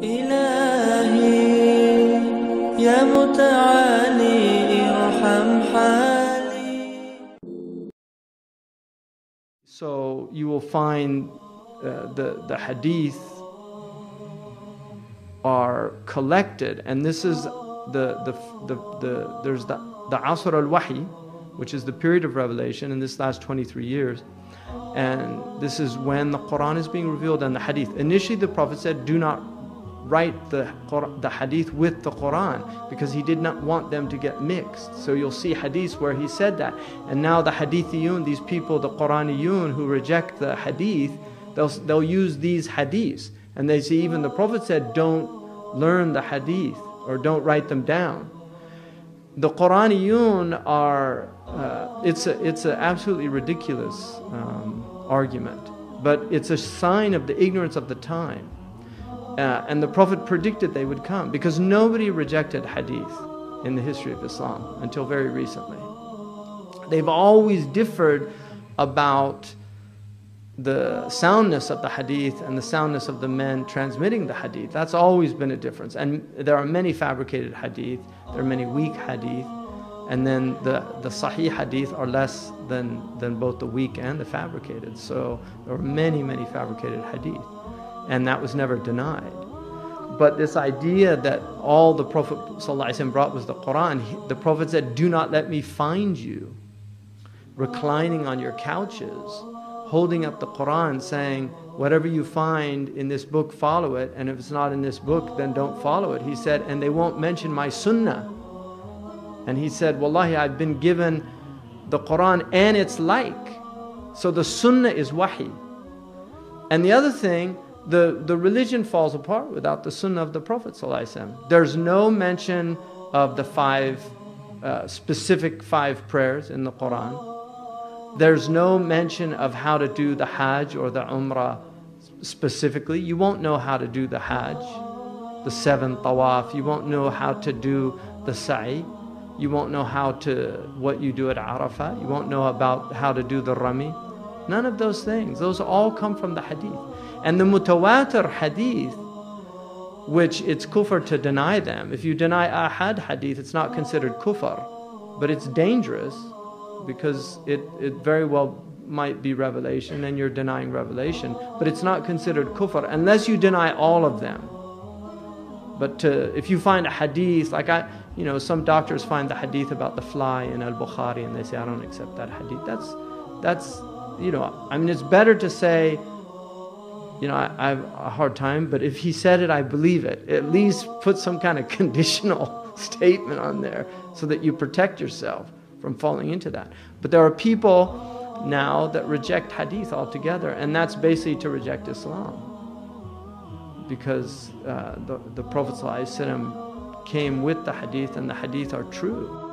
إلهي يا متعالي ارحم حالي. So you will find the hadith are collected, and this is there's the Asr al-Wahi, which is the period of revelation in this last 23 years, and this is when the Quran is being revealed and the hadith. Initially the Prophet said, do not write the hadith with the Quran, because he did not want them to get mixed. So you'll see hadiths where he said that, and now the hadithiyun, these people, the Quraniyun who reject the hadith, they'll use these hadiths, and they see even the Prophet said, don't learn the hadith or don't write them down. The Quraniyun are, it's an absolutely ridiculous argument, but it's a sign of the ignorance of the time. And the Prophet predicted they would come, because nobody rejected hadith in the history of Islam until very recently. They've always differed about the soundness of the hadith and the soundness of the men transmitting the hadith. That's always been a difference. And there are many fabricated hadith, there are many weak hadith, and then the sahih hadith are less than both the weak and the fabricated. So there are many fabricated hadith, and that was never denied. But this idea that all the Prophet ﷺ brought was the Quran, the Prophet said, do not let me find you reclining on your couches, holding up the Quran, saying, whatever you find in this book, follow it, and if it's not in this book, then don't follow it. He said, and they won't mention my sunnah. And he said, wallahi, I've been given the Quran and its like. So the sunnah is wahi. And the other thing, the religion falls apart without the sunnah of the Prophet ﷺ. There's no mention of the specific five prayers in the Quran. There's no mention of how to do the Hajj or the Umrah specifically. You won't know how to do the Hajj, the 7 tawaf. You won't know how to do the Sa'i. You won't know what you do at Arafah. You won't know about how to do the Rami. None of those things. Those all come from the hadith. And the mutawatir hadith, which it's kufr to deny them. If you deny ahad hadith, it's not considered kufr, but it's dangerous, because it very well might be revelation and you're denying revelation, but it's not considered kufr unless you deny all of them. But if you find a hadith, like some doctors find the hadith about the fly in al-Bukhari and they say, I don't accept that hadith. That's it's better to say, I have a hard time, but if he said it, I believe it. At least put some kind of conditional statement on there so that you protect yourself from falling into that. But there are people now that reject hadith altogether, and that's basically to reject Islam, because the Prophet ﷺ came with the hadith, and the hadith are true.